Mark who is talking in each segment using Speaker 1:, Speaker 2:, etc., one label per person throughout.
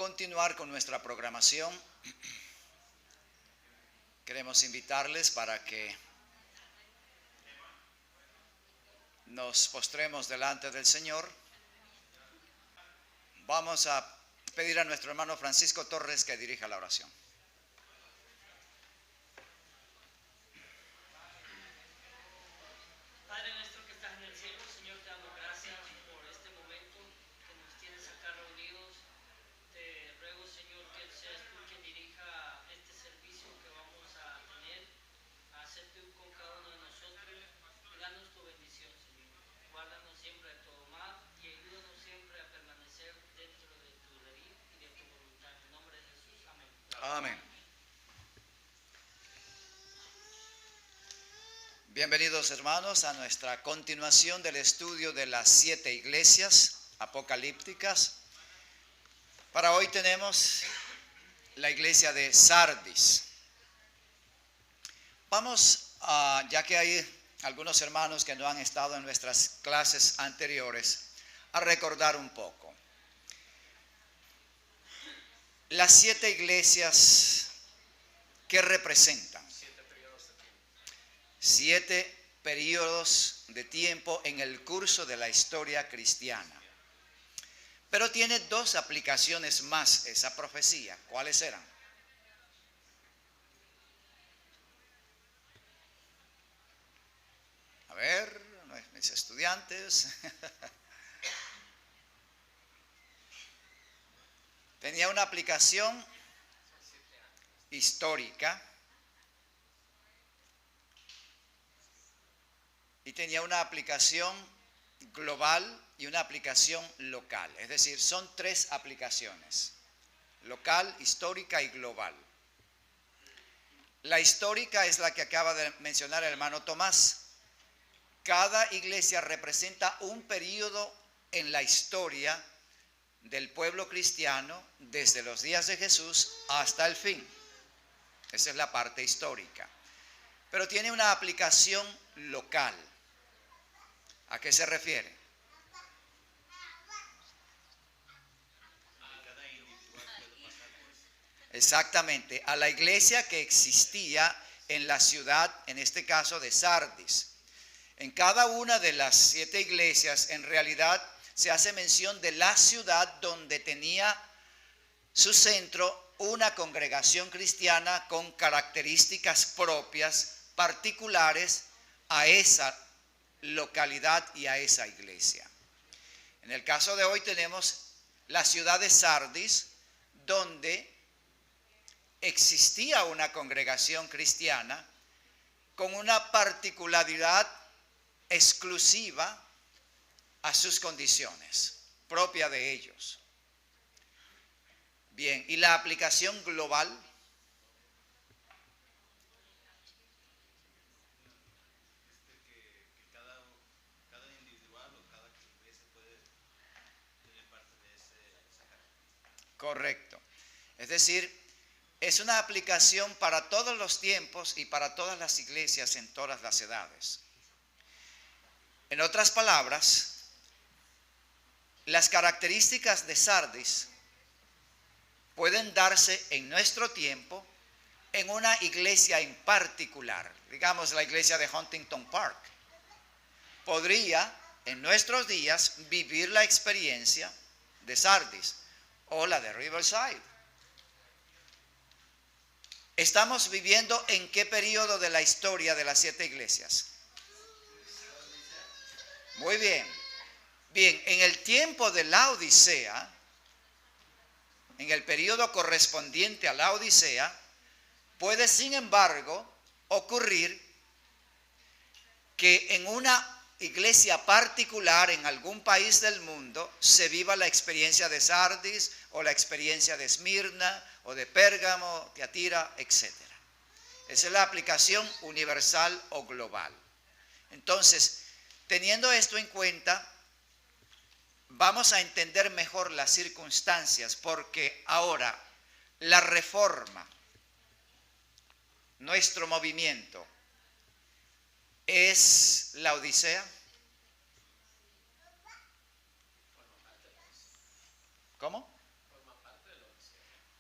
Speaker 1: continuar con nuestra programación, queremos invitarles para que nos postremos delante del Señor. Vamos a pedir a nuestro hermano Francisco Torres que dirija la oración.
Speaker 2: Padre nuestro que estás en el cielo, Señor, te damos gracias por este momento que nos tienes acá reunidos. Te ruego, Señor, que seas tú quien dirija este servicio que vamos a tener. Hacerte tú con cada uno de nosotros y danos tu bendición, Señor. Guárdanos siempre de todo mal y ayúdanos siempre a permanecer dentro de tu ley y de tu voluntad. En nombre de Jesús, amén.
Speaker 1: Amén. Bienvenidos, hermanos, a nuestra continuación del estudio de las 7 iglesias apocalípticas. Para hoy tenemos la iglesia de Sardis. Vamos ya que hay algunos hermanos que no han estado en nuestras clases anteriores, a recordar un poco. Las 7 iglesias que representan 7 periodos de tiempo en el curso de la historia cristiana. Pero tiene 2 aplicaciones más esa profecía. ¿Cuáles eran? A ver, mis estudiantes. Tenía una aplicación histórica y tenía una aplicación global y una aplicación local. Es decir, son 3 aplicaciones: local, histórica y global. La histórica es la que acaba de mencionar el hermano Tomás. Cada iglesia representa un periodo en la historia del pueblo cristiano desde los días de Jesús hasta el fin. Esa es la parte histórica. Pero tiene una aplicación local. ¿A qué se refiere? Exactamente, a la iglesia que existía en la ciudad, en este caso de Sardis. En cada una de las 7 iglesias, en realidad, se hace mención de la ciudad donde tenía su centro una congregación cristiana con características propias, particulares a esa localidad y a esa iglesia. En el caso de hoy tenemos la ciudad de Sardis, donde existía una congregación cristiana con una particularidad exclusiva a sus condiciones, propia de ellos. Bien, ¿y la aplicación global? Correcto. Es decir, es una aplicación para todos los tiempos y para todas las iglesias en todas las edades. En otras palabras, las características de Sardis pueden darse en nuestro tiempo en una iglesia en particular. Digamos, la iglesia de Huntington Park podría en nuestros días vivir la experiencia de Sardis o la de Riverside. ¿Estamos viviendo en qué periodo de la historia de las 7 iglesias? Muy bien. Bien, en el tiempo de la Odisea, en el periodo correspondiente a la Odisea, puede sin embargo ocurrir que en una iglesia particular en algún país del mundo se viva la experiencia de Sardis o la experiencia de Esmirna o de Pérgamo, Tiatira, etc. Esa es la aplicación universal o global. Entonces, teniendo esto en cuenta, vamos a entender mejor las circunstancias, porque ahora la reforma, nuestro movimiento, ¿es la Odisea? ¿Cómo?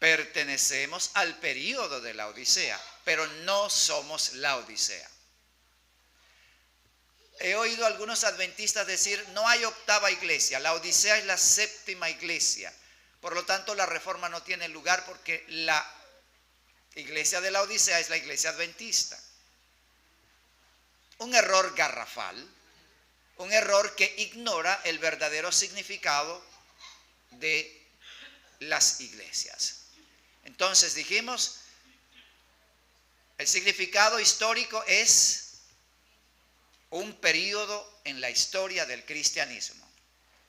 Speaker 1: pertenecemos al período de la Odisea, pero no somos la Odisea. He oído a algunos adventistas decir, no hay octava iglesia, la Odisea es la séptima iglesia. Por lo tanto, la reforma no tiene lugar porque la iglesia de la Odisea es la iglesia adventista. Un error garrafal, un error que ignora el verdadero significado de las iglesias. Entonces dijimos, el significado histórico es un periodo en la historia del cristianismo.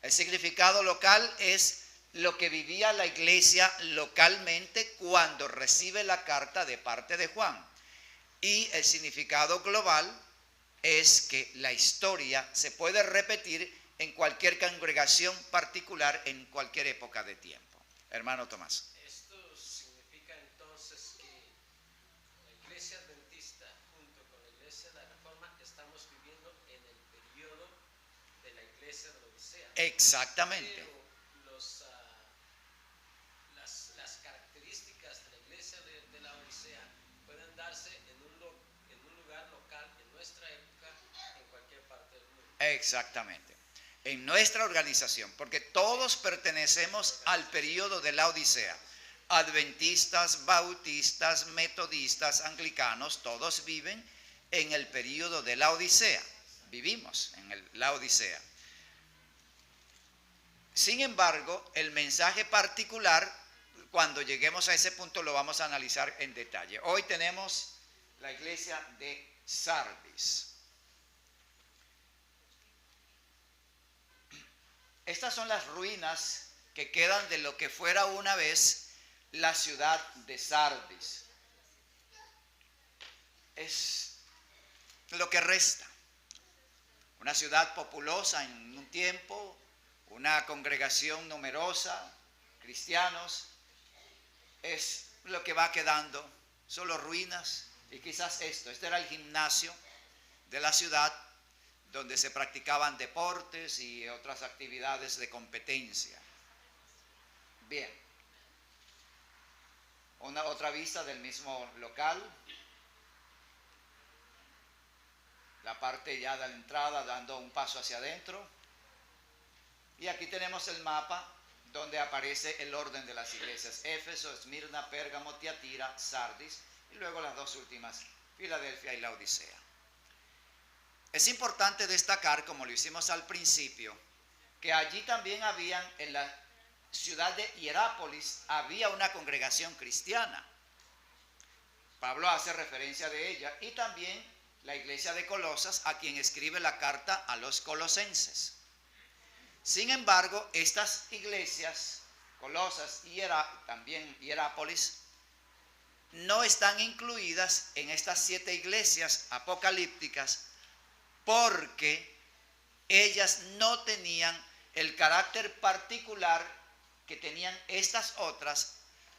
Speaker 1: El significado local es lo que vivía la iglesia localmente cuando recibe la carta de parte de Juan. Y el significado global es que la historia se puede repetir en cualquier congregación particular en cualquier época de tiempo. Hermano Tomás.
Speaker 3: Esto significa entonces que la iglesia adventista junto con la iglesia de la Reforma estamos viviendo en el periodo de la iglesia de la Odisea.
Speaker 1: Exactamente.
Speaker 3: Pero las características de la iglesia de la Odisea pueden darse en un lugar local, en nuestra época, en cualquier parte del mundo.
Speaker 1: Exactamente. En nuestra organización, porque todos pertenecemos al periodo de la Odisea. Adventistas, bautistas, metodistas, anglicanos, todos viven en el periodo de la Odisea. Vivimos en la Odisea. Sin embargo, el mensaje particular, cuando lleguemos a ese punto, lo vamos a analizar en detalle. Hoy tenemos la iglesia de Sardis. Estas son las ruinas que quedan de lo que fuera una vez la ciudad de Sardis. Es lo que resta. Una ciudad populosa en un tiempo, una congregación numerosa, cristianos. Es lo que va quedando, solo ruinas. Y quizás este era el gimnasio de la ciudad, donde se practicaban deportes y otras actividades de competencia. Bien. Otra vista del mismo local. La parte ya de la entrada dando un paso hacia adentro. Y aquí tenemos el mapa donde aparece el orden de las iglesias. Éfeso, Esmirna, Pérgamo, Tiatira, Sardis. Y luego las dos últimas, Filadelfia y la Odisea. Es importante destacar, como lo hicimos al principio, que allí también habían, en la ciudad de Hierápolis, había una congregación cristiana. Pablo hace referencia de ella. Y también la iglesia de Colosas, a quien escribe la carta a los colosenses. Sin embargo, estas iglesias, Colosas y también Hierápolis, no están incluidas en estas 7 iglesias apocalípticas, porque ellas no tenían el carácter particular que tenían estas otras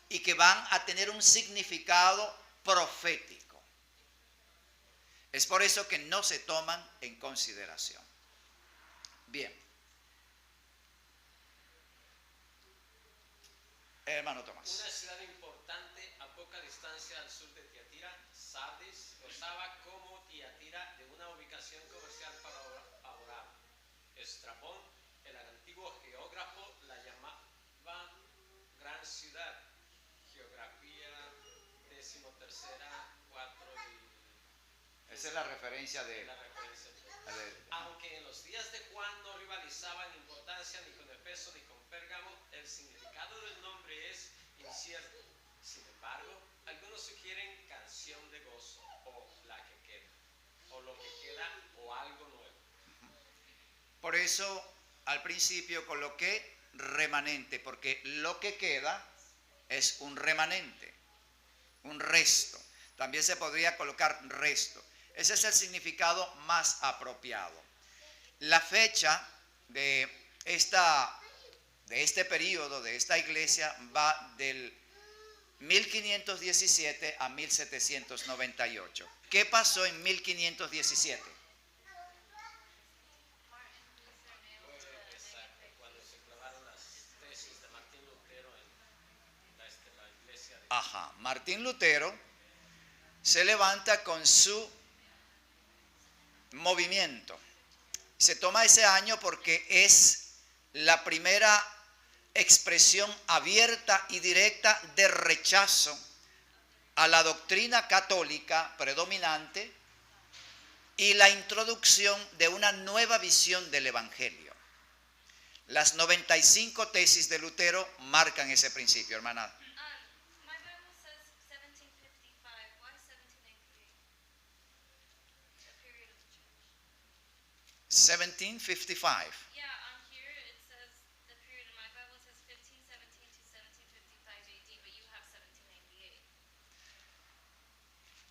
Speaker 1: y que van a tener un significado profético. Es por eso que no se toman en consideración. Bien. Hermano Tomás.
Speaker 3: Una ciudad importante a poca distancia al sur de Tiatira, Sardis, gozaba como Tiatira de una ubicación comercial favorable. Estrabón, el antiguo geógrafo, la llamaba Gran Ciudad. Geografía 13ª, 4 y...
Speaker 1: Esa es la referencia de...
Speaker 3: Aunque en los días de Juan no rivalizaba en importancia ni con Éfeso ni con Pérgamo, el significado del nombre es incierto. Sin embargo, algunos sugieren canción de gozo, o la que queda, o lo que queda, o algo nuevo.
Speaker 1: Por eso, al principio coloqué remanente, porque lo que queda es un remanente, un resto. También se podría colocar resto. Ese es el significado más apropiado. La fecha de este periodo, de esta iglesia, va del 1517 a 1798. ¿Qué pasó en 1517?
Speaker 3: Cuando se clavaron las tesis de Martín Lutero en la iglesia
Speaker 1: Martín Lutero se levanta con su movimiento. Se toma ese año porque es la primera expresión abierta y directa de rechazo a la doctrina católica predominante y la introducción de una nueva visión del Evangelio. Las 95 tesis de Lutero marcan ese principio, hermana.
Speaker 4: My Bible says 1755. Why 1788? The period of the church.
Speaker 1: 1755.
Speaker 4: Yeah, on here it says the period in my Bible says 1517 to 1755 AD, but you have 1788.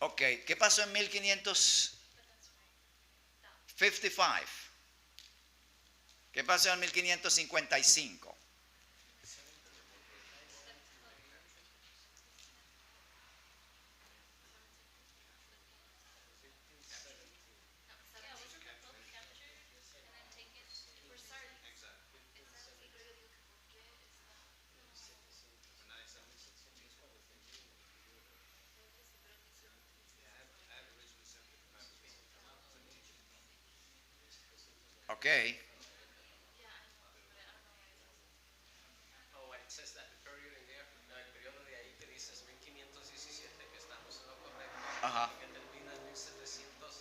Speaker 1: Ok, ¿qué pasó en 1555?
Speaker 4: But that's right. No.
Speaker 1: ¿Qué pasó en 1555? Ok,
Speaker 3: Oh, it says that the period in there, el periodo de ahí que dices 1517, que estamos en lo correcto,
Speaker 1: ajá.
Speaker 3: que termina en 1700.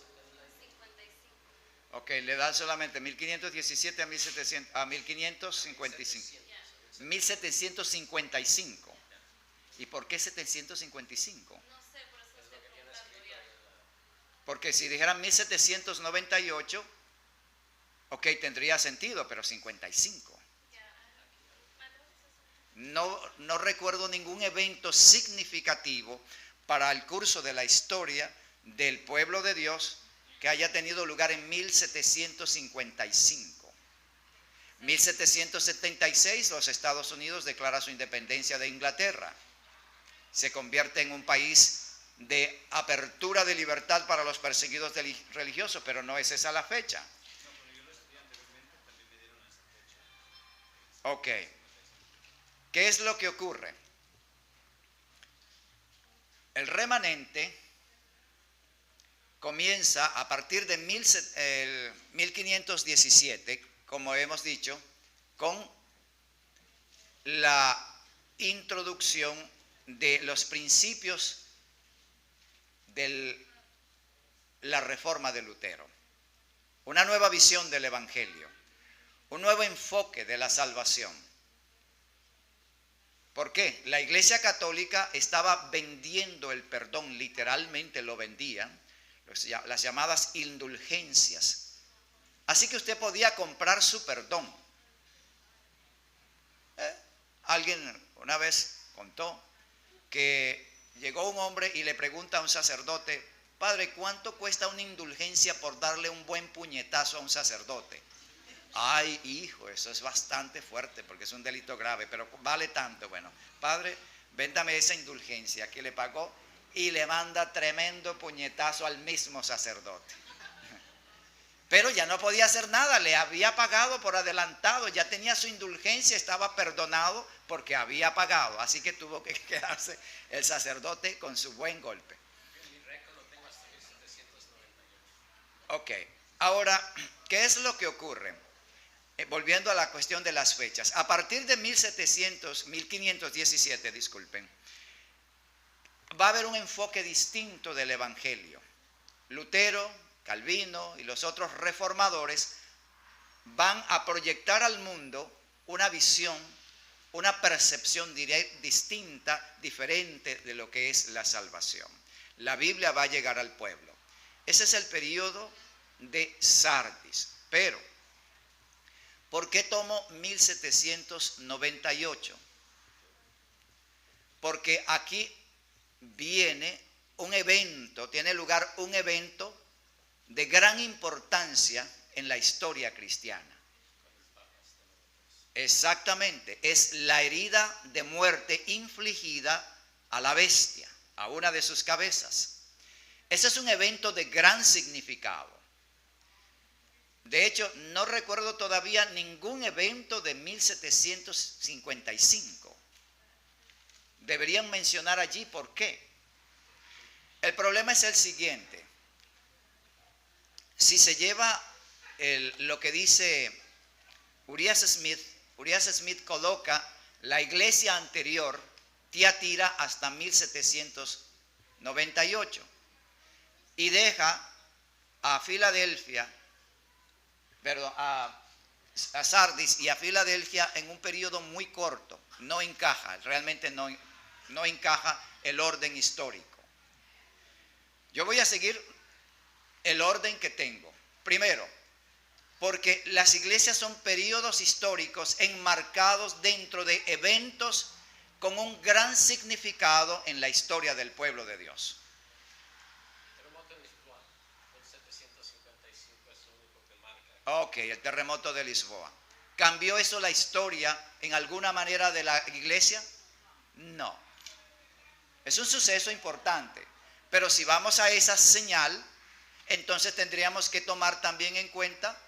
Speaker 1: Ok, le da solamente 1517 a 1700, a 1555. 1755. ¿Y por qué 755?
Speaker 4: No sé, por eso estoy preguntando ya.
Speaker 1: Porque si dijeran 1798, ok, tendría sentido, pero 55. No recuerdo ningún evento significativo para el curso de la historia del pueblo de Dios que haya tenido lugar en 1755. 1776, los Estados Unidos declara su independencia de Inglaterra. Se convierte en un país de apertura de libertad para los perseguidos religiosos, pero no es esa la fecha. Ok. ¿Qué es lo que ocurre? El remanente comienza a partir de 1517, como hemos dicho, con la introducción de los principios de la reforma de Lutero. Una nueva visión del Evangelio, un nuevo enfoque de la salvación. ¿Por qué? La Iglesia Católica estaba vendiendo el perdón, literalmente lo vendían, las llamadas indulgencias. Así que usted podía comprar su perdón. Alguien una vez contó que llegó un hombre y le pregunta a un sacerdote: padre, ¿cuánto cuesta una indulgencia por darle un buen puñetazo a un sacerdote? Ay, hijo, eso es bastante fuerte porque es un delito grave, pero vale tanto. Bueno, padre, véndame esa indulgencia, que le pagó y le manda tremendo puñetazo al mismo sacerdote. Pero ya no podía hacer nada, le había pagado por adelantado, ya tenía su indulgencia, estaba perdonado porque había pagado. Así que tuvo que quedarse el sacerdote con su buen golpe.
Speaker 3: Mi récord lo tengo hasta 1798.
Speaker 1: Ok, ahora, ¿qué es lo que ocurre? Volviendo a la cuestión de las fechas, a partir de 1517, disculpen, va a haber un enfoque distinto del Evangelio. Lutero, Calvino y los otros reformadores van a proyectar al mundo una visión, una percepción distinta, diferente de lo que es la salvación. La Biblia va a llegar al pueblo. Ese es el periodo de Sardis. Pero, ¿por qué tomo 1798? Porque aquí viene un evento, tiene lugar un evento de gran importancia en la historia cristiana. Exactamente, es la herida de muerte infligida a la bestia, a una de sus cabezas. Ese es un evento de gran significado. De hecho, no recuerdo todavía ningún evento de 1755. deberían mencionar allí por qué. El problema es el siguiente. Si se lleva lo que dice Urias Smith coloca la iglesia anterior, Tiatira, hasta 1798 y deja a Filadelfia, perdón, a Sardis y a Filadelfia en un periodo muy corto. No encaja, realmente no encaja el orden histórico. Yo voy a seguir el orden que tengo. Primero, porque las iglesias son periodos históricos enmarcados dentro de eventos con un gran significado en la historia del pueblo de Dios.
Speaker 3: Terremoto en Lisboa, 1755 es lo único que marca.
Speaker 1: Ok, el terremoto de Lisboa. ¿Cambió eso la historia en alguna manera de la iglesia? No. Es un suceso importante. Pero si vamos a esa señal, entonces tendríamos que tomar también en cuenta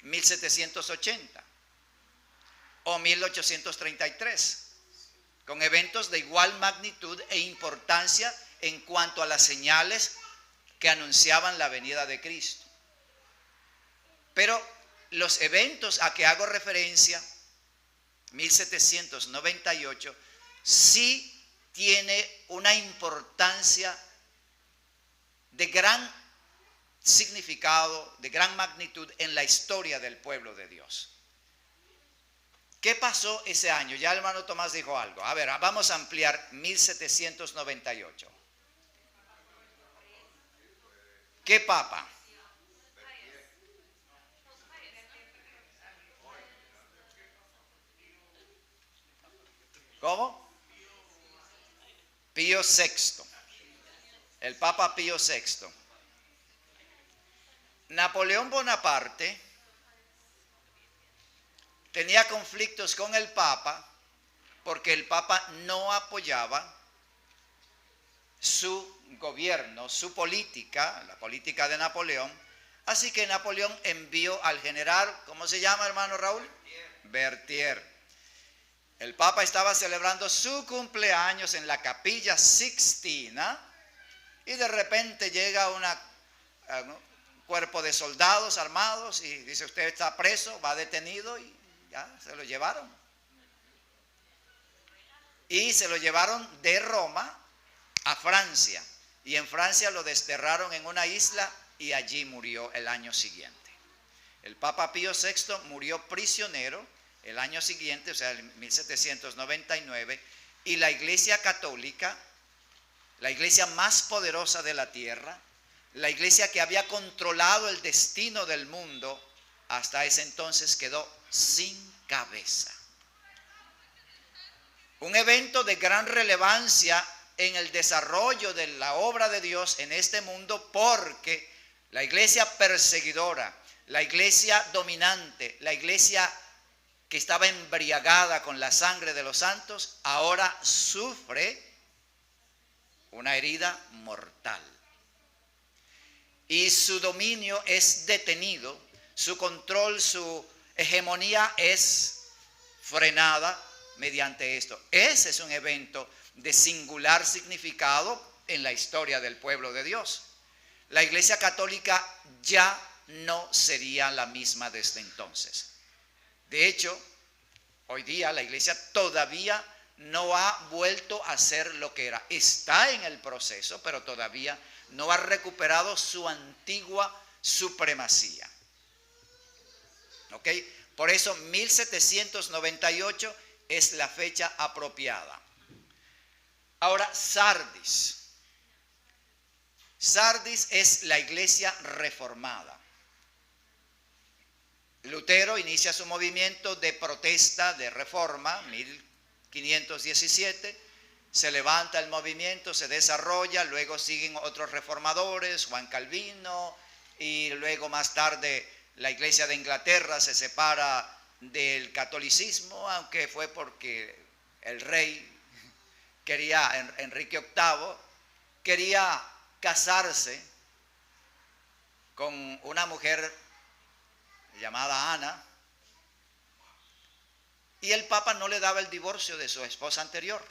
Speaker 1: 1780 o 1833, con eventos de igual magnitud e importancia en cuanto a las señales que anunciaban la venida de Cristo. Pero los eventos a que hago referencia, 1798, sí tiene una importancia de gran significado, de gran magnitud en la historia del pueblo de Dios. ¿Qué pasó ese año? Ya el hermano Tomás dijo algo. A ver, vamos a ampliar 1798. ¿Qué papa? ¿Cómo? Pío VI. El Papa Pío VI. Napoleón Bonaparte tenía conflictos con el Papa porque el Papa no apoyaba su gobierno, su política, la política de Napoleón. Así que Napoleón envió al general, ¿cómo se llama, hermano Raúl? Berthier. El Papa estaba celebrando su cumpleaños en la Capilla Sixtina y de repente llega un cuerpo de soldados armados y dice: usted está preso, va detenido, y ya se lo llevaron. Y se lo llevaron de Roma a Francia. Y en Francia lo desterraron en una isla y allí murió el año siguiente. El Papa Pío VI murió prisionero el año siguiente, o sea, en 1799, y la Iglesia Católica, la iglesia más poderosa de la tierra, la iglesia que había controlado el destino del mundo, hasta ese entonces quedó sin cabeza. Un evento de gran relevancia en el desarrollo de la obra de Dios en este mundo, porque la iglesia perseguidora, la iglesia dominante, la iglesia que estaba embriagada con la sangre de los santos, ahora sufre una herida mortal. Y su dominio es detenido, su control, su hegemonía es frenada mediante esto. Ese es un evento de singular significado en la historia del pueblo de Dios. La Iglesia Católica ya no sería la misma desde entonces. De hecho, hoy día la Iglesia todavía no ha vuelto a ser lo que era. Está en el proceso, pero todavía no ha recuperado su antigua supremacía. ¿Ok? Por eso 1798 es la fecha apropiada. Ahora, Sardis. Sardis es la iglesia reformada. Lutero inicia su movimiento de protesta, de reforma, 1517. Se levanta el movimiento, se desarrolla, luego siguen otros reformadores, Juan Calvino, y luego más tarde la iglesia de Inglaterra se separa del catolicismo, aunque fue porque el rey quería, Enrique VIII, quería casarse con una mujer llamada Ana, y el Papa no le daba el divorcio de su esposa anterior.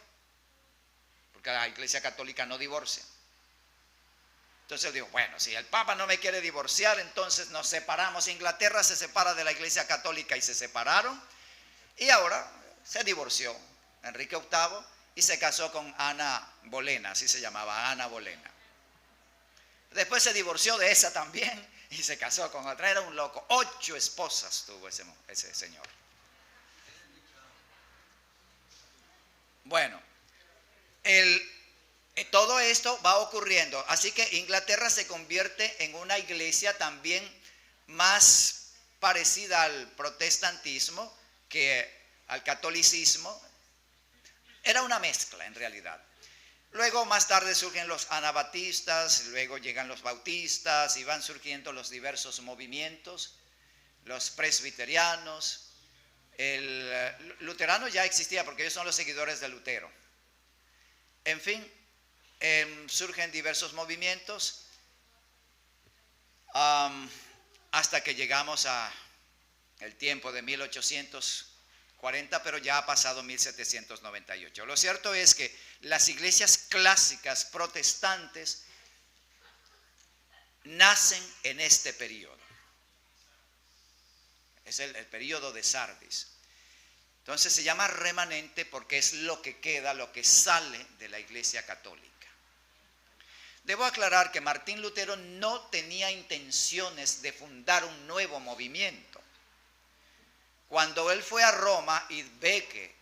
Speaker 1: porque la Iglesia Católica no divorcia. Entonces él dijo, bueno, si el Papa no me quiere divorciar, entonces nos separamos. Inglaterra se separa de la Iglesia Católica y se separaron. Y ahora se divorció Enrique VIII y se casó con Ana Bolena, así se llamaba, Ana Bolena. Después se divorció de esa también y se casó con otra. Era un loco. 8 esposas tuvo ese señor. Bueno, todo esto va ocurriendo. Así que Inglaterra se convierte en una iglesia también más parecida al protestantismo que al catolicismo. Era una mezcla en realidad. Luego más tarde surgen los anabatistas, luego llegan los bautistas y van surgiendo los diversos movimientos, los presbiterianos. El luterano ya existía porque ellos son los seguidores de Lutero. En fin, surgen diversos movimientos hasta que llegamos a el tiempo de 1840, pero ya ha pasado 1798. Lo cierto es que las iglesias clásicas protestantes nacen en este periodo. Es el periodo de Sardis. Entonces se llama remanente porque es lo que queda, lo que sale de la Iglesia Católica. Debo aclarar que Martín Lutero no tenía intenciones de fundar un nuevo movimiento. Cuando él fue a Roma y ve que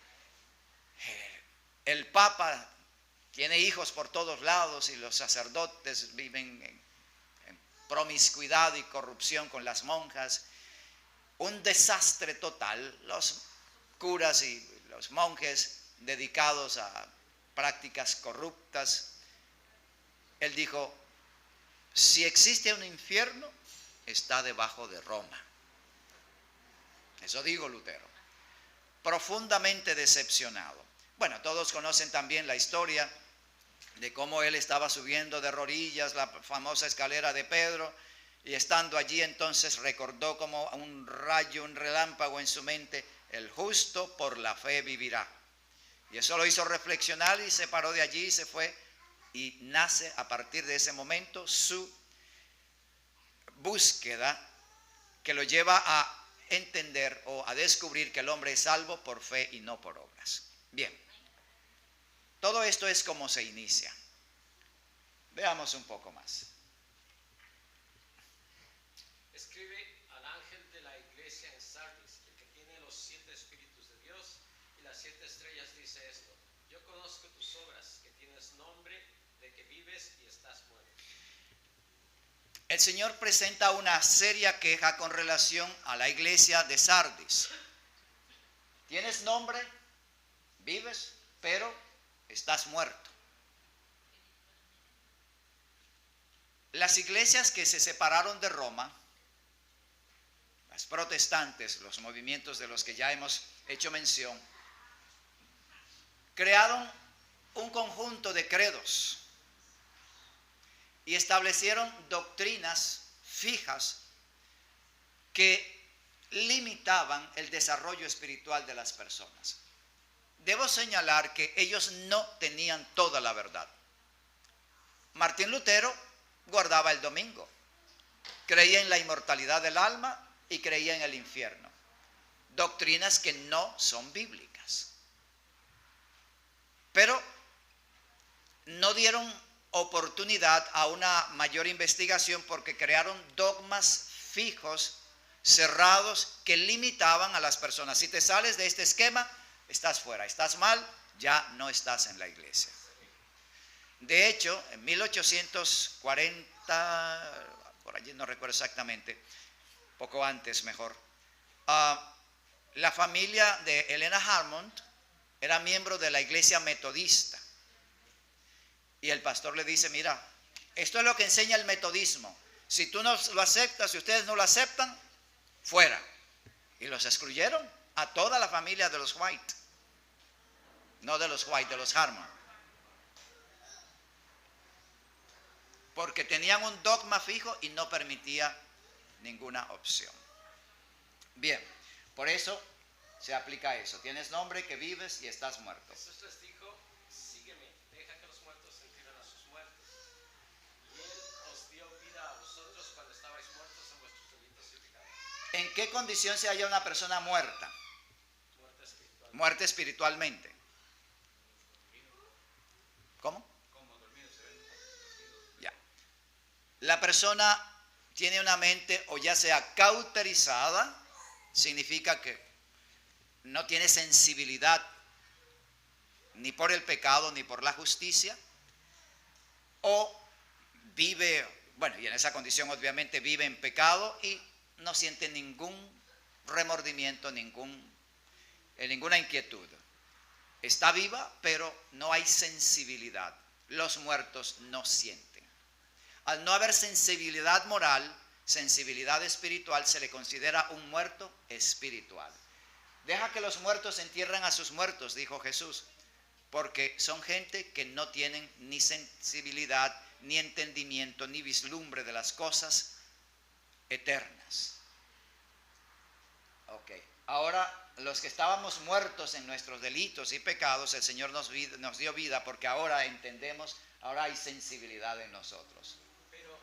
Speaker 1: el Papa tiene hijos por todos lados y los sacerdotes viven en promiscuidad y corrupción con las monjas, un desastre total, los curas y los monjes dedicados a prácticas corruptas. Él dijo, si existe un infierno, está debajo de Roma. Eso dijo Lutero. Profundamente decepcionado. Bueno, todos conocen también la historia de cómo él estaba subiendo de rodillas la famosa escalera de Pedro, y estando allí entonces recordó como un rayo, un relámpago en su mente, el justo por la fe vivirá. Y eso lo hizo reflexionar y se paró de allí y se fue, y nace a partir de ese momento su búsqueda que lo lleva a entender o a descubrir que el hombre es salvo por fe y no por obras. Bien, todo esto es como se inicia. Veamos un poco más.
Speaker 3: Escribe al ángel de la iglesia en Sardis, el que tiene los 7 espíritus de Dios y las 7 estrellas, dice esto: yo conozco tus obras, que tienes nombre de que vives y estás muerto.
Speaker 1: El Señor presenta una seria queja con relación a la iglesia de Sardis. Tienes nombre, vives, pero estás muerto. Las iglesias que se separaron de Roma, las protestantes, los movimientos de los que ya hemos hecho mención, crearon un conjunto de credos y establecieron doctrinas fijas que limitaban el desarrollo espiritual de las personas. Debo señalar que ellos no tenían toda la verdad. Martín Lutero guardaba el domingo, creía en la inmortalidad del alma y creía en el infierno. Doctrinas que no son bíblicas. Pero no dieron oportunidad a una mayor investigación porque crearon dogmas fijos, cerrados, que limitaban a las personas. Si te sales de este esquema, estás fuera, estás mal, ya no estás en la iglesia. De hecho, en 1840, por allí no recuerdo exactamente, poco antes mejor, la familia de Helena Harmon era miembro de la iglesia metodista. Y el pastor le dice, mira, esto es lo que enseña el metodismo. Si tú no lo aceptas, si ustedes no lo aceptan, fuera. Y los excluyeron a toda la familia de los White. No de los White, de los Harmon. Porque tenían un dogma fijo y no permitía ninguna opción. Bien, por eso se aplica eso. Tienes nombre, que vives y estás muerto.
Speaker 3: Jesús les dijo, sígueme, deja que los
Speaker 1: qué condición se halla una persona muerta?
Speaker 3: Muerte espiritual.
Speaker 1: Muerte espiritualmente. ¿Cómo? Ya. La persona tiene una mente o ya sea cauterizada, significa que no tiene sensibilidad ni por el pecado ni por la justicia, o vive, bueno, y en esa condición obviamente vive en pecado y no siente ningún remordimiento, ninguna inquietud. Está viva, pero no hay sensibilidad. Los muertos no sienten. Al no haber sensibilidad moral, sensibilidad espiritual, se le considera un muerto espiritual. Deja que los muertos entierren a sus muertos, dijo Jesús, porque son gente que no tienen ni sensibilidad, ni entendimiento, ni vislumbre de las cosas eternas. Ok, ahora los que estábamos muertos en nuestros delitos y pecados, el Señor nos dio vida porque ahora entendemos, ahora hay sensibilidad en nosotros.
Speaker 3: Pero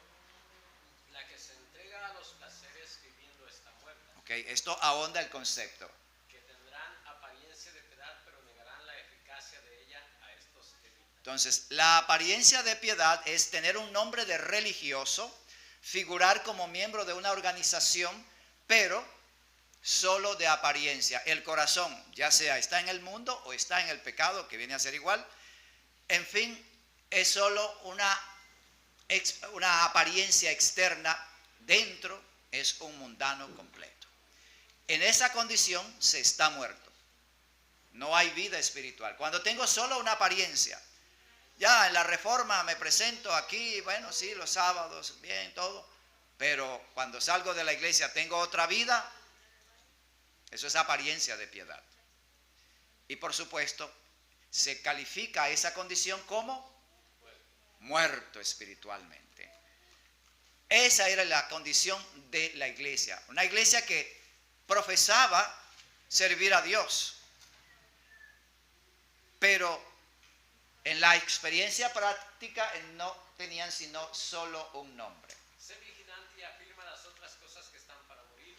Speaker 3: la que se entrega a los placeres viviendo está muerta.
Speaker 1: Ok, esto ahonda el concepto.
Speaker 3: Que tendrán apariencia de piedad, pero negarán la eficacia de ella a estos que evitan.
Speaker 1: Entonces, la apariencia de piedad es tener un nombre de religioso, figurar como miembro de una organización, pero solo de apariencia. El corazón, ya sea está en el mundo o está en el pecado, que viene a ser igual. En fin, es solo una apariencia externa. Dentro es un mundano completo. En esa condición se está muerto. No hay vida espiritual. Cuando tengo solo una apariencia, ya en la reforma me presento aquí, bueno, sí, los sábados, bien, todo. Pero cuando salgo de la iglesia tengo otra vida. Eso es apariencia de piedad. Y por supuesto, se califica esa condición como muerto espiritualmente. Esa era la condición de la iglesia. Una iglesia que profesaba servir a Dios. Pero en la experiencia práctica no tenían sino solo un nombre.
Speaker 3: Sé vigilante y afirma las otras cosas que están para morir,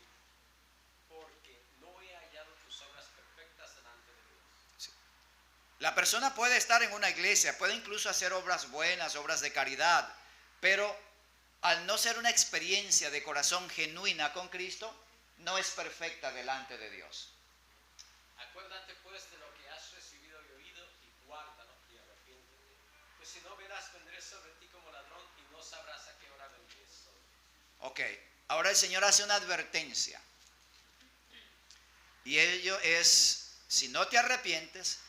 Speaker 3: porque no he hallado tus obras perfectas delante de Dios.
Speaker 1: La persona puede estar en una iglesia, puede incluso hacer obras buenas, obras de caridad, pero al no ser una experiencia de corazón genuina con Cristo, no es perfecta delante de Dios.
Speaker 3: Acuérdate pues de lo que has recibido y oído, y guárdalo y arrepiéntete. Pues si no, verás vendré sobre ti como ladrón y no sabrás a qué hora vendré sobre.
Speaker 1: Ok, ahora el Señor hace una advertencia. Y ello es, si no te arrepientes,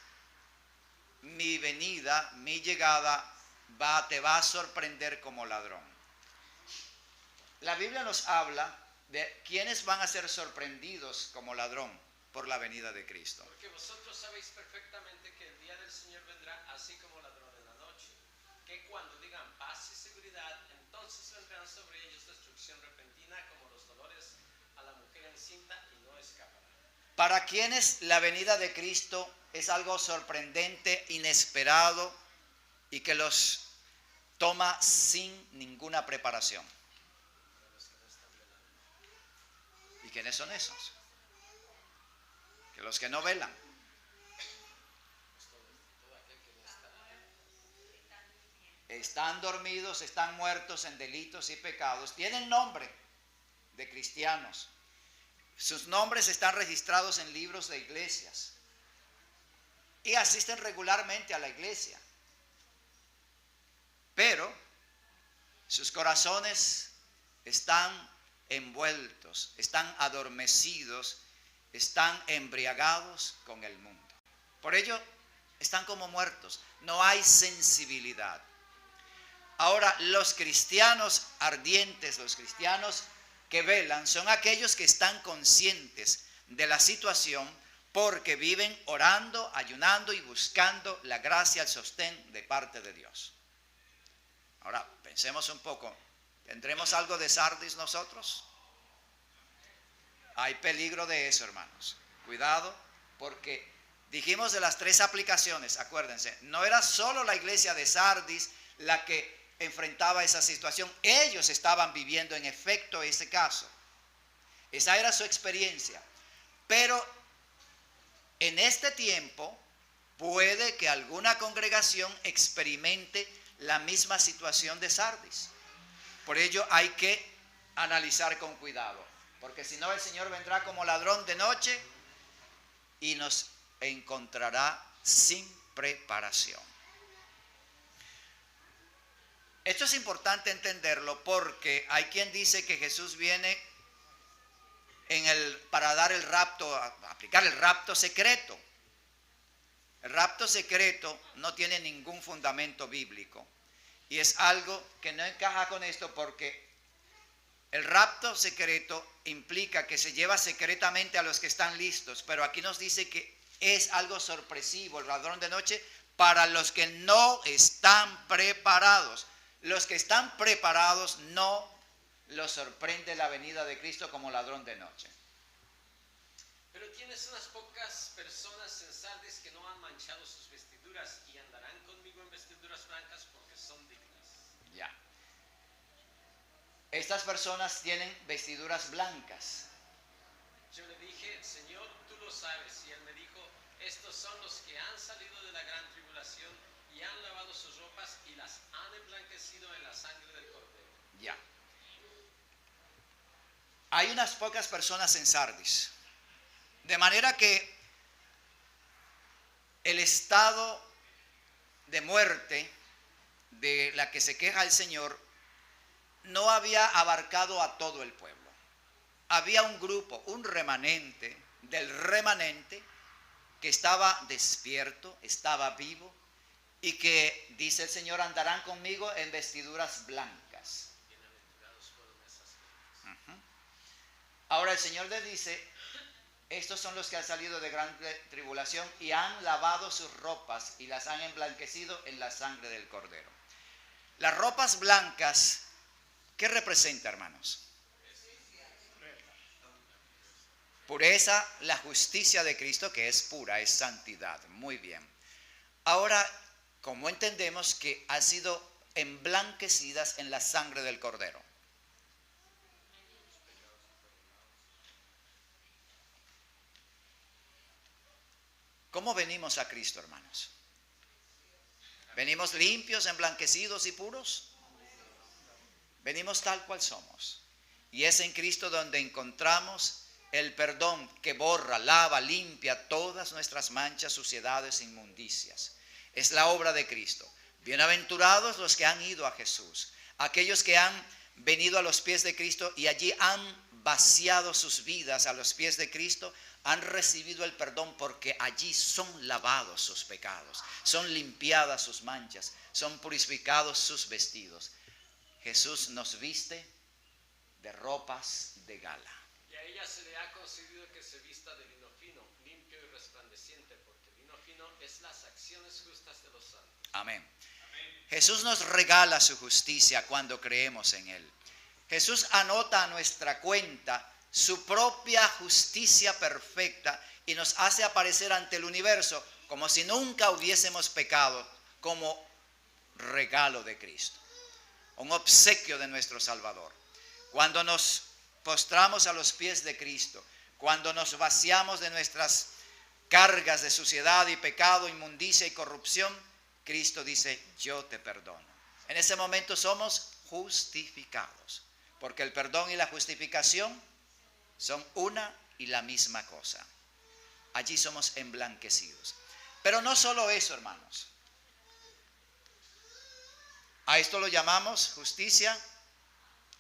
Speaker 1: mi venida, mi llegada, te va a sorprender como ladrón. La Biblia nos habla de quiénes van a ser sorprendidos como ladrón por la venida de Cristo.
Speaker 3: Porque vosotros sabéis perfectamente que el día del Señor vendrá así como ladrón en la noche. Que cuando digan paz y seguridad, entonces vendrán sobre ellos destrucción repentina como los dolores a la mujer encinta y no escaparán.
Speaker 1: Para quienes la venida de Cristo es algo sorprendente, inesperado y que los toma sin ninguna preparación. ¿Y quiénes son esos? Que los que no velan. Están dormidos, están muertos en delitos y pecados. Tienen nombre de cristianos. Sus nombres están registrados en libros de iglesias. Y asisten regularmente a la iglesia. Pero sus corazones están envueltos, están adormecidos, están embriagados con el mundo. Por ello, están como muertos. No hay sensibilidad. Ahora, los cristianos ardientes, los cristianos que velan, son aquellos que están conscientes de la situación porque viven orando, ayunando y buscando la gracia, el sostén de parte de Dios. Ahora, pensemos un poco. ¿Tendremos algo de Sardis nosotros? Hay peligro de eso, hermanos. Cuidado, porque dijimos de las 3 aplicaciones, acuérdense, no era solo la iglesia de Sardis la que enfrentaba esa situación. Ellos estaban viviendo en efecto ese caso. Esa era su experiencia. Pero en este tiempo puede que alguna congregación experimente la misma situación de Sardis. Por ello hay que analizar con cuidado, porque si no el Señor vendrá como ladrón de noche y nos encontrará sin preparación. Esto es importante entenderlo porque hay quien dice que Jesús viene para dar el rapto, aplicar el rapto secreto. El rapto secreto no tiene ningún fundamento bíblico y es algo que no encaja con esto, porque el rapto secreto implica que se lleva secretamente a los que están listos, pero aquí nos dice que es algo sorpresivo, el ladrón de noche, para los que no están preparados. Los que están preparados no los sorprende la venida de Cristo como ladrón de noche.
Speaker 3: Pero tienes unas pocas personas en Sardis que no han manchado sus vestiduras y andarán conmigo en vestiduras blancas porque son dignas.
Speaker 1: Ya. Estas personas tienen vestiduras blancas.
Speaker 3: Yo le dije, Señor, tú lo sabes. Y él me dijo, estos son los que han salido de la gran tribulación y han lavado sus ropas y las han emblanquecido en la sangre del Cordero.
Speaker 1: Ya. Hay unas pocas personas en Sardis. De manera que el estado de muerte de la que se queja el Señor no había abarcado a todo el pueblo. Había un grupo, un remanente del remanente que estaba despierto, estaba vivo y que, dice el Señor, andarán conmigo en vestiduras blancas.
Speaker 3: Bienaventurados fueron esas gentes.
Speaker 1: Ahora el Señor le dice, estos son los que han salido de gran tribulación y han lavado sus ropas y las han emblanquecido en la sangre del Cordero. Las ropas blancas, ¿qué representa, hermanos? Pureza, la justicia de Cristo, que es pura, es santidad. Muy bien. Ahora, ¿cómo entendemos que han sido emblanquecidas en la sangre del Cordero? ¿Cómo venimos a Cristo, hermanos? ¿Venimos limpios, emblanquecidos y puros? Venimos tal cual somos. Y es en Cristo donde encontramos el perdón que borra, lava, limpia todas nuestras manchas, suciedades, inmundicias. Es la obra de Cristo. Bienaventurados los que han ido a Jesús, aquellos que han venido a los pies de Cristo y allí han vaciado sus vidas a los pies de Cristo, han recibido el perdón porque allí son lavados sus pecados, son limpiadas sus manchas, son purificados sus vestidos. Jesús nos viste de ropas de gala.
Speaker 3: Y a ella se le ha concedido que se vista de lino fino, limpio y resplandeciente, porque el lino fino es las acciones justas de los santos.
Speaker 1: Amén. Jesús nos regala su justicia cuando creemos en Él. Jesús anota a nuestra cuenta su propia justicia perfecta y nos hace aparecer ante el universo como si nunca hubiésemos pecado, como regalo de Cristo, un obsequio de nuestro Salvador. Cuando nos postramos a los pies de Cristo, cuando nos vaciamos de nuestras cargas de suciedad y pecado, inmundicia y corrupción, Cristo dice, yo te perdono. En ese momento somos justificados, porque el perdón y la justificación son una y la misma cosa. Allí somos emblanquecidos. Pero no solo eso, hermanos. A esto lo llamamos justicia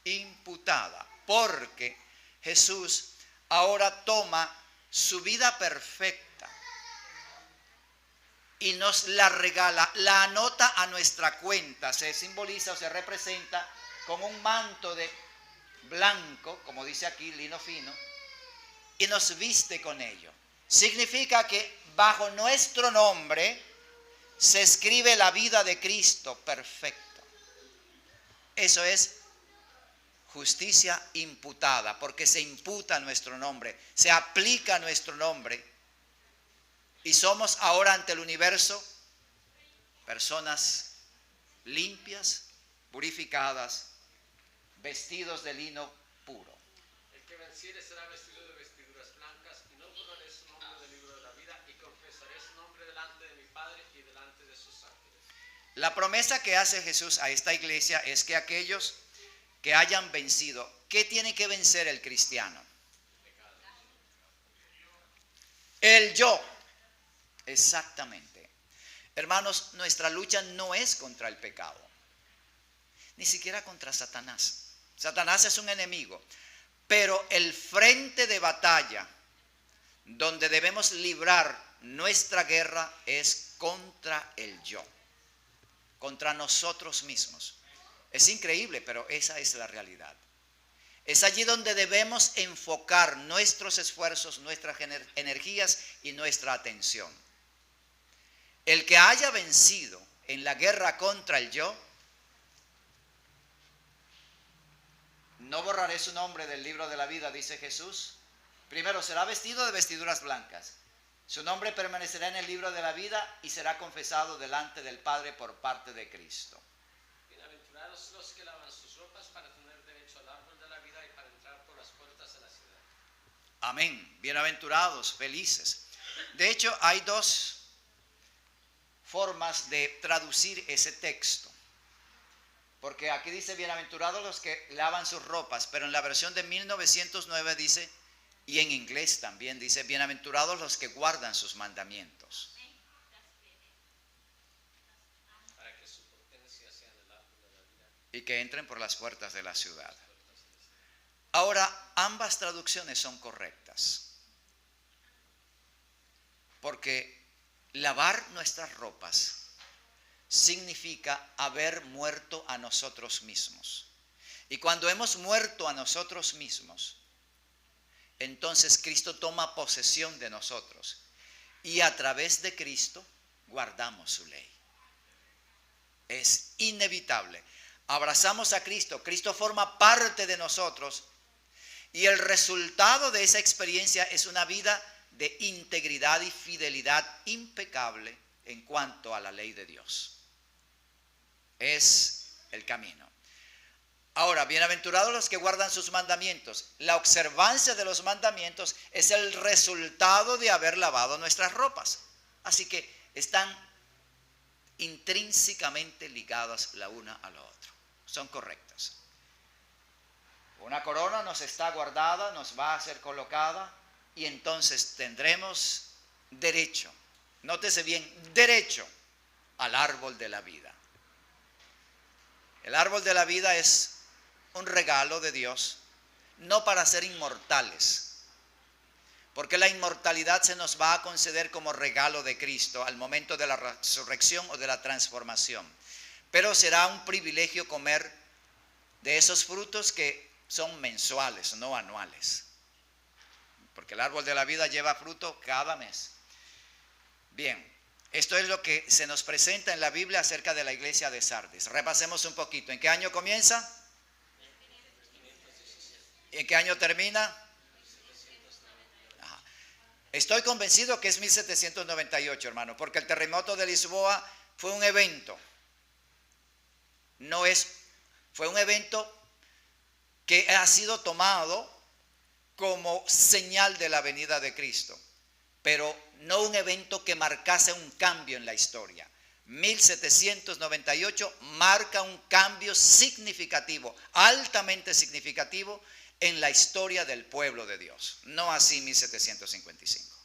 Speaker 1: imputada, porque Jesús ahora toma su vida perfecta y nos la regala, la anota a nuestra cuenta. Se simboliza o se representa con un manto de blanco, como dice aquí, lino fino, y nos viste con ello. Significa que bajo nuestro nombre se escribe la vida de Cristo perfecto. Eso es justicia imputada, porque se imputa nuestro nombre, se aplica nuestro nombre, y somos ahora ante el universo personas limpias, purificadas, vestidos de lino puro.
Speaker 3: El que venciere será vestido de vestiduras blancas, y no borraré su nombre del libro de la vida, y confesaré su nombre delante de mi Padre y delante de sus ángeles.
Speaker 1: La promesa que hace Jesús a esta iglesia es que aquellos que hayan vencido, ¿qué tiene que vencer el cristiano? El yo. Exactamente. Hermanos, nuestra lucha no es contra el pecado, ni siquiera contra Satanás. Satanás es un enemigo, pero el frente de batalla donde debemos librar nuestra guerra es contra el yo, contra nosotros mismos. Es increíble, pero esa es la realidad. Es allí donde debemos enfocar nuestros esfuerzos, nuestras energías y nuestra atención. El que haya vencido en la guerra contra el yo, no borraré su nombre del libro de la vida, dice Jesús. Primero, será vestido de vestiduras blancas. Su nombre permanecerá en el libro de la vida y será confesado delante del Padre por parte de Cristo.
Speaker 3: Bienaventurados los que lavan sus ropas para tener derecho al árbol de la vida y para entrar por las puertas de la ciudad.
Speaker 1: Amén. Bienaventurados, felices. De hecho, hay dos formas de traducir ese texto. Porque aquí dice bienaventurados los que lavan sus ropas, pero en la versión de 1909 dice, y en inglés también dice, bienaventurados los que guardan sus mandamientos.
Speaker 3: Para que su potencia sea en el árbol de la vida.
Speaker 1: Y que entren por las puertas de la ciudad. Ahora, ambas traducciones son correctas. Porque lavar nuestras ropas significa haber muerto a nosotros mismos. Y cuando hemos muerto a nosotros mismos, entonces Cristo toma posesión de nosotros. Y a través de Cristo guardamos su ley. Es inevitable. Abrazamos a Cristo. Cristo forma parte de nosotros. Y el resultado de esa experiencia es una vida de integridad y fidelidad impecable en cuanto a la ley de Dios. Es el camino. Ahora, bienaventurados los que guardan sus mandamientos. La observancia de los mandamientos es el resultado de haber lavado nuestras ropas. Así que están intrínsecamente ligadas la una a la otra. Son correctas. Una corona nos está guardada, nos va a ser colocada y entonces tendremos derecho, nótese bien, derecho al árbol de la vida. El árbol de la vida es un regalo de Dios, no para ser inmortales, porque la inmortalidad se nos va a conceder como regalo de Cristo al momento de la resurrección o de la transformación. Pero será un privilegio comer de esos frutos que son mensuales, no anuales. Porque el árbol de la vida lleva fruto cada mes. Bien, esto es lo que se nos presenta en la Biblia acerca de la iglesia de Sardis. Repasemos un poquito. ¿En qué año comienza? ¿Y en qué año termina? Ajá. Estoy convencido que es 1798, hermano, porque el terremoto de Lisboa fue un evento. Fue un evento que ha sido tomado como señal de la venida de Cristo, pero no un evento que marcase un cambio en la historia. 1798 marca un cambio significativo, altamente significativo en la historia del pueblo de Dios. No así 1755.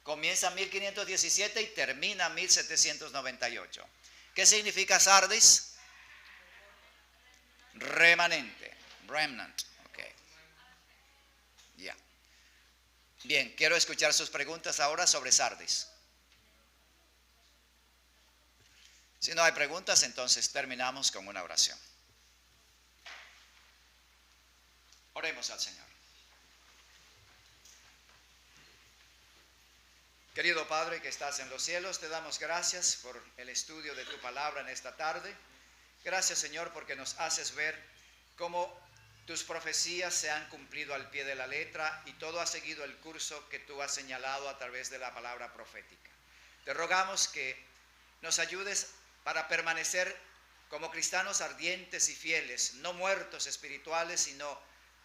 Speaker 1: Comienza 1517 y termina 1798. ¿Qué significa Sardis? Remanente, remnant. Ya. Bien, quiero escuchar sus preguntas ahora sobre Sardis. Si no hay preguntas, entonces terminamos con una oración. Oremos al Señor. Querido Padre que estás en los cielos, te damos gracias por el estudio de tu palabra en esta tarde. Gracias, Señor, porque nos haces ver cómo tus profecías se han cumplido al pie de la letra y todo ha seguido el curso que tú has señalado a través de la palabra profética. Te rogamos que nos ayudes para permanecer como cristianos ardientes y fieles, no muertos espirituales, sino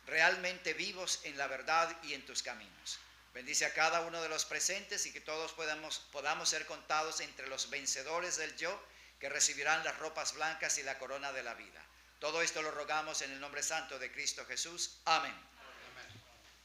Speaker 1: realmente vivos en la verdad y en tus caminos. Bendice a cada uno de los presentes y que todos podamos ser contados entre los vencedores del yo, que recibirán las ropas blancas y la corona de la vida. Todo esto lo rogamos en el nombre santo de Cristo Jesús. Amén.